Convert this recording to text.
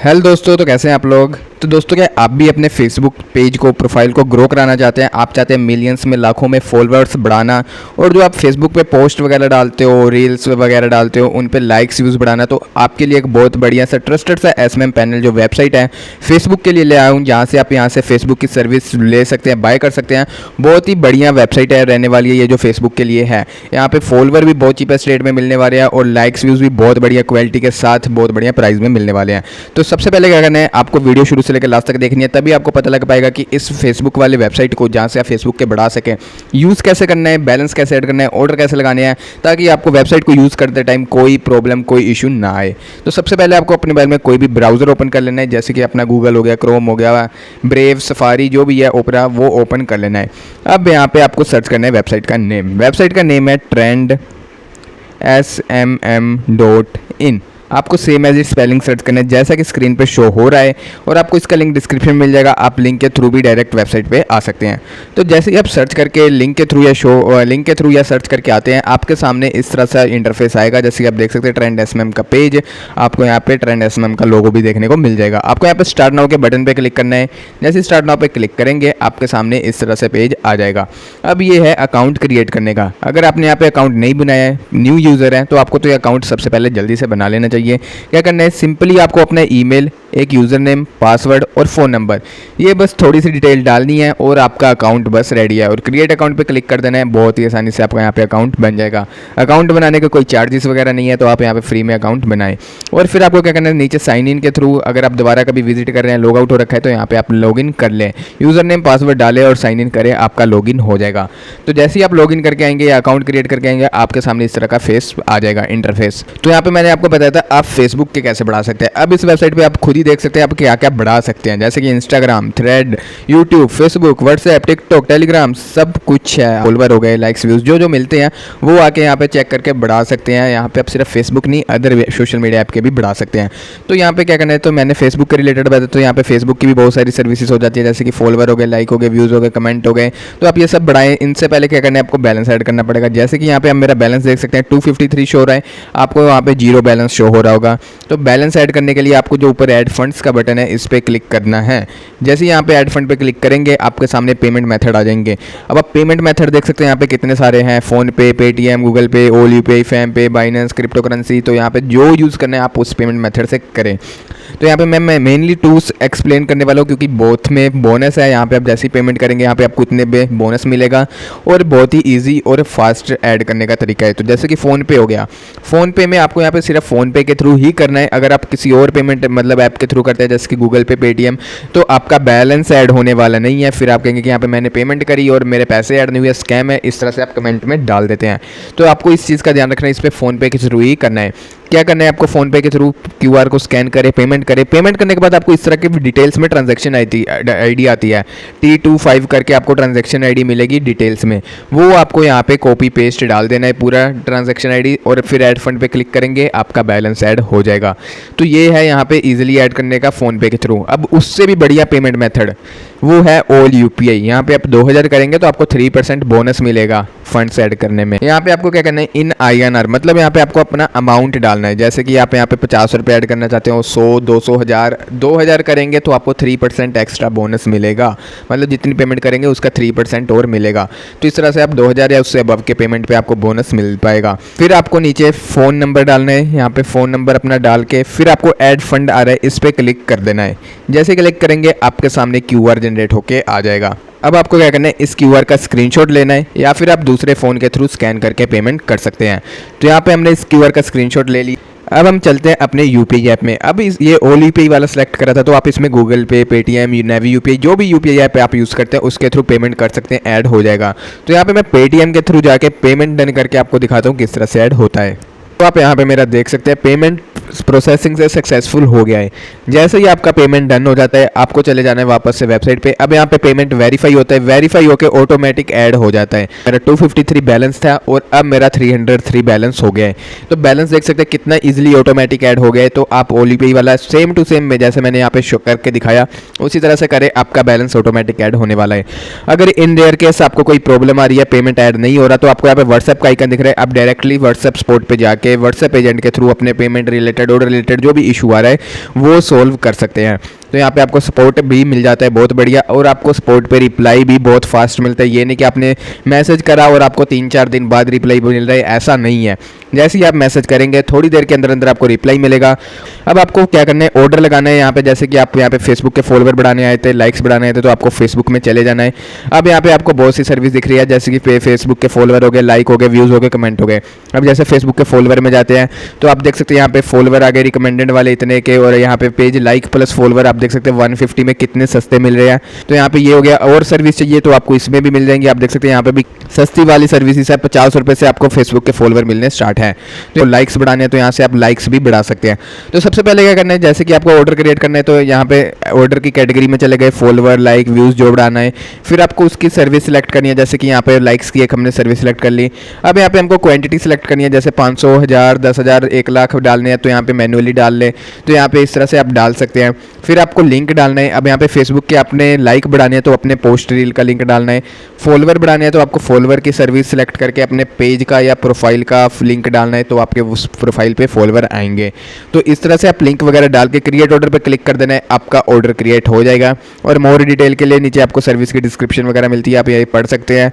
Hello दोस्तों, तो कैसे हैं आप लोग। तो दोस्तों, क्या आप भी अपने फेसबुक पेज को प्रोफाइल को ग्रो कराना चाहते हैं। आप चाहते हैं मिलियंस में लाखों में फॉलोअर्स बढ़ाना, और जो आप फेसबुक पे पोस्ट वगैरह डालते हो, रील्स वगैरह डालते हो, उन पे लाइक्स व्यूज़ बढ़ाना। तो आपके लिए एक बहुत बढ़िया सा ट्रस्टेड सा एसएमएम पैनल जो वेबसाइट है फेसबुक के लिए ले आया हूँ, जहाँ से आप यहाँ से फेसबुक की सर्विस ले सकते हैं, बाय कर सकते हैं। बहुत ही बढ़िया वेबसाइट है रहने वाली है ये, जो फेसबुक के लिए है। यहाँ पे फॉलोवर भी बहुत चीपेस्ट रेट में मिलने वाले हैं, और लाइक्स व्यूज़ भी बहुत बढ़िया क्वालिटी के साथ बहुत बढ़िया प्राइस में मिलने वाले हैं। तो सबसे पहले क्या करना है, आपको वीडियो शुरू से लेकर लास्ट तक देखनी है, तभी आपको पता लग पाएगा कि इस फेसबुक वाले वेबसाइट को, जहाँ से आप फेसबुक के बढ़ा सकें, यूज़ कैसे करना है, बैलेंस कैसे ऐड करना है, ऑर्डर कैसे लगाने हैं, ताकि आपको वेबसाइट को यूज़ करते टाइम कोई प्रॉब्लम, कोई इशू ना आए। तो सबसे पहले आपको अपने मोबाइल में कोई भी ब्राउज़र ओपन कर लेना है, जैसे कि अपना गूगल हो गया, क्रोम हो गया, ब्रेव, सफारी, जो भी है, ओपरा, वो ओपन कर लेना है। अब यहाँ पे आपको सर्च करना है वेबसाइट का नेम। वेबसाइट का नेम है trendsmm.in। आपको सेम एज स्पेलिंग सर्च करना है जैसा कि स्क्रीन पे शो हो रहा है, और आपको इसका लिंक डिस्क्रिप्शन में मिल जाएगा। आप लिंक के थ्रू भी डायरेक्ट वेबसाइट पे आ सकते हैं। तो जैसे ही आप सर्च करके लिंक के थ्रू या सर्च करके आते हैं, आपके सामने इस तरह सा इंटरफेस आएगा। जैसे कि आप देख सकते हैं ट्रेंड एसएमएम का पेज, आपको यहाँ पे ट्रेंड एसएमएम का लोगो भी देखने को मिल जाएगा। आपको यहाँ पे स्टार्ट नाउ के बटन पे क्लिक करना है। जैसे स्टार्ट नाउ पे क्लिक करेंगे, आपके सामने इस तरह से पेज आ जाएगा। अब ये है अकाउंट क्रिएट करने का। अगर आपने यहाँ पे अकाउंट नहीं बनाया है, न्यू यूज़र है, तो आपको तो ये अकाउंट सबसे पहले जल्दी से बना लेना चाहिए। क्या करना है, सिंपली आपको अपना ईमेल, एक यूज़र नेम, पासवर्ड और फ़ोन नंबर, ये बस थोड़ी सी डिटेल डालनी है, और आपका अकाउंट बस रेडी है। और क्रिएट अकाउंट पे क्लिक कर देना है। बहुत ही आसानी से आपका यहाँ पे अकाउंट बन जाएगा। अकाउंट बनाने के कोई चार्जेस वगैरह नहीं है, तो आप यहाँ पे फ्री में अकाउंट बनाएं। और फिर आपको क्या करना है, नीचे साइन इन के थ्रू, अगर आप दोबारा कभी विजिट कर रहे हैं, लॉग आउट हो रखा है, तो यहाँ पे आप लॉगिन कर लें। यूज़र नेम, पासवर्ड डालें और साइन इन करें, आपका लॉगिन हो जाएगा। तो जैसे ही आप लॉगिन करके आएंगे या अकाउंट क्रिएट करके आएंगे, आपके सामने इस तरह का फेस आ जाएगा, इंटरफेस। तो यहाँ पे मैंने आपको बताया था आप फेसबुक के कैसे बढ़ा सकते हैं। अब इस वेबसाइट पे आप खुद ही देख सकते हैं आप क्या क्या बढ़ा सकते हैं, जैसे कि Instagram, thread, YouTube, Facebook, WhatsApp, TikTok, Telegram, सब कुछ है। फॉलोवर हो गए, लाइक्स, व्यूज़ जो जो मिलते हैं वो आके यहाँ पे चेक करके बढ़ा सकते हैं। यहाँ पे आप सिर्फ फेसबुक नहीं, अदर सोशल मीडिया ऐप के भी बढ़ा सकते हैं। तो यहाँ पे क्या करना है, तो मैंने फेसबुक के रिलेटेड बताया, तो यहाँ पे फेसबुक की भी बहुत सारी सर्विसेज हो जाती है, जैसे कि फॉलोवर हो गए, लाइक हो गए, व्यूज़ हो गए, कमेंट हो गए। तो आप ये सब बढ़ाएं। इनसे पहले क्या करना है, आपको बैलेंस ऐड करना पड़ेगा। जैसे कि यहाँ पे आप मेरा बैलेंस देख सकते हैं, 253 शो हो रहा है, आपको वहाँ पे 0 बैलेंस शो हो रहा होगा। तो बैलेंस ऐड करने के लिए आपको जो ऊपर ऐड फंड्स का बटन है, इस पर क्लिक करना है। जैसे यहाँ पे ऐड फंड पे क्लिक करेंगे, आपके सामने पेमेंट मेथड आ जाएंगे। अब आप पेमेंट मेथड देख सकते हैं, यहाँ पे कितने सारे हैं, फ़ोन पे, पेटीएम, गूगल पे, ओल यूपीआई, फैम पे, बाइनेंस, क्रिप्टो करेंसी। तो यहाँ पे जो यूज़ करना है आप उस पेमेंट मेथड से करें। तो यहाँ पे मैं मेनली टूल्स एक्सप्लेन करने वाला हूँ, क्योंकि बोथ में बोनस है। यहाँ पे आप जैसे ही पेमेंट करेंगे, यहाँ पे आपको इतने पे बोनस मिलेगा, और बहुत ही इजी और फास्ट ऐड करने का तरीका है। तो जैसे कि फ़ोन पे हो गया, फ़ोन पे में आपको यहाँ पे सिर्फ फ़ोन पे के थ्रू ही करना है। अगर आप किसी और पेमेंट मतलब ऐप के थ्रू करते हैं, जैसे कि गूगल पे, पेटीएम, तो आपका बैलेंस ऐड होने वाला नहीं है। फिर आप कहेंगे कि यहाँ पे मैंने पेमेंट करी और मेरे पैसे ऐड नहीं हुए, स्कैम है, इस तरह से आप कमेंट में डाल देते हैं। तो आपको इस चीज़ का ध्यान रखना है, इस पर फ़ोन पे के थ्रू ही करना है। क्या करना है, आपको फ़ोन पे के थ्रू क्यूआर को स्कैन करें, पेमेंट करें। पेमेंट करने के बाद आपको इस तरह के डिटेल्स में ट्रांजैक्शन आईडी आती है, T25 करके आपको ट्रांजैक्शन आईडी मिलेगी डिटेल्स में। वो आपको यहाँ पे कॉपी पेस्ट डाल देना है पूरा ट्रांजैक्शन आईडी, और फिर ऐड फंड पे क्लिक करेंगे, आपका बैलेंस ऐड हो जाएगा। तो ये है यहाँ पे इजीली ऐड करने का फ़ोन पे के थ्रू। अब उससे भी बढ़िया पेमेंट मेथड वो है ओल यूपीआई। यहाँ पे आप 2000 करेंगे तो आपको 3% बोनस मिलेगा फंड्स ऐड करने में। यहाँ पे आपको क्या करना है, इन INR, मतलब यहाँ पे आपको अपना अमाउंट डालना है। जैसे कि आप यहाँ पे 50 रुपये ऐड करना चाहते हो, 100, 200, 1000, 2000 करेंगे तो आपको 3% एक्स्ट्रा बोनस मिलेगा। मतलब जितनी पेमेंट करेंगे उसका 3% और मिलेगा। तो इस तरह से आप 2000 या उससे अबव के पेमेंट पे आपको बोनस मिल पाएगा। फिर आपको नीचे फ़ोन नंबर डालना है। यहाँ पे फ़ोन नंबर अपना डाल के फिर आपको ऐड फंड आ रहा है, इस पर क्लिक कर देना है। जैसे क्लिक करेंगे, आपके सामने QR जनरेट होके आ जाएगा। अब आपको क्या करना है, इस QR का स्क्रीनशॉट लेना है, या फिर आप दूसरे फ़ोन के थ्रू स्कैन करके पेमेंट कर सकते हैं। तो यहाँ पे हमने इस QR का स्क्रीनशॉट ले लिया। अब हम चलते हैं अपने यूपीआई ऐप में। अब ये ओल यूपीआई वाला सेलेक्ट करा था, तो आप इसमें गूगल पे, पेटीएम, नेवी यूपीआई, जो भी यूपीआई ऐप आप यूज़ करते हैं उसके थ्रू पेमेंट कर सकते हैं, ऐड हो जाएगा। तो यहाँ पे मैं पेटीएम के थ्रू जाके पेमेंट डन करके आपको दिखाता हूँ किस तरह से ऐड होता है। तो आप यहाँ पे मेरा देख सकते हैं पेमेंट प्रोसेसिंग से सक्सेसफुल हो गया है। जैसे ही आपका पेमेंट डन हो जाता है, आपको चले जाना है वापस से वेबसाइट पे। अब यहाँ पे पेमेंट वेरीफाई होता है, वेरीफाई होकर ऑटोमेटिक ऐड हो जाता है। मेरा 253 बैलेंस था और अब मेरा 303 बैलेंस हो गया है। तो बैलेंस देख सकते हैं कितना इजीली ऑटोमेटिक ऐड हो गया है। तो आप ओली पे वाला सेम टू सेम में जैसे मैंने यहाँ पे शो करके दिखाया उसी तरह से करें, आपका बैलेंस ऑटोमेटिक ऐड होने वाला है। अगर इन रेयर केस आपको कोई प्रॉब्लम आ रही है, पेमेंट ऐड नहीं हो रहा, तो आपको यहाँ पे व्हाट्सएप का आइकन दिख रहा है। आप डायरेक्टली व्हाट्सएप सपोर्ट पे जाके व्हाट्सएप एजेंट के थ्रू अपने पेमेंट रिलेटेड रिलेटेड और रिलेटेड जो भी इशू आ रहा है वो सॉल्व कर सकते हैं। तो यहाँ पे आपको सपोर्ट भी मिल जाता है बहुत बढ़िया, और आपको सपोर्ट पे रिप्लाई भी बहुत फास्ट मिलता है। ये नहीं कि आपने मैसेज करा और आपको 3-4 दिन बाद रिप्लाई मिल रहा है, ऐसा नहीं है। जैसे ही आप मैसेज करेंगे थोड़ी देर के अंदर अंदर आपको रिप्लाई मिलेगा। अब आपको क्या करना है, ऑर्डर लगाना है यहाँ पे। जैसे कि आप यहाँ पे फेसबुक के फॉलोवर बढ़ाने आए थे, लाइक्स बढ़ाने आए थे, तो आपको फेसबुक में चले जाना है। अब यहाँ पे आपको बहुत सी सर्विस दिख रही है, जैसे कि फेसबुक के फॉलोवर हो गए, लाइक हो गए, व्यूज़ हो गए, कमेंट हो गए। अब जैसे फेसबुक के फॉलोवर में जाते हैं तो आप देख सकते हैं यहाँ पे फॉलोवर आ गए रिकमेंडेड वाले इतने के, और यहाँ पे पेज लाइक प्लस फॉलोवर आप देख सकते हैं 150 में कितने सस्ते मिल रहे हैं। तो यहाँ पे ये हो गया। और सर्विस चाहिए तो आपको इसमें भी मिल जाएंगी। आप देख सकते हैं यहाँ पे भी सस्ती वाली सर्विस है, 50 रुपये से आपको फेसबुक के फॉलोवर मिलने स्टार्ट है। तो लाइक्स बढ़ाने हैं तो यहाँ से आप लाइक्स भी बढ़ा सकते हैं। तो सबसे पहले क्या करना है, जैसे कि आपको ऑर्डर क्रिएट करना है तो यहाँ पे ऑर्डर की कैटेगरी में चले गए, फॉलोवर, लाइक, व्यूज़ जो बढ़ाना है। फिर आपको उसकी सर्विस सिलेक्ट करनी है, जैसे कि यहाँ पे लाइक्स की एक हमने सर्विस सिलेक्ट कर ली। अब यहाँ पे हमको क्वांटिटी सिलेक्ट करनी है, जैसे 500, 1000, 10,000, 1 लाख डालने हैं तो यहाँ पे मैनुअली डाल लें। तो यहाँ पे इस तरह से आप डाल सकते हैं। फिर आपको लिंक डालना है। अब यहाँ पे फेसबुक के अपने लाइक बढ़ाने हैं तो अपने पोस्ट रील का लिंक डालना है। फॉलोवर बढ़ाने हैं तो आपको फॉलोवर की सर्विस सिलेक्ट करके अपने पेज का या प्रोफाइल का लिंक डालना है, तो आपके उस प्रोफाइल पे फॉलोवर आएंगे। तो इस तरह से आप लिंक वगैरह डाल के क्रिएट ऑर्डर पे क्लिक कर देना है, आपका ऑर्डर क्रिएट हो जाएगा। और मोर डिटेल के लिए नीचे आपको सर्विस की डिस्क्रिप्शन वगैरह मिलती है, आप यही पढ़ सकते हैं।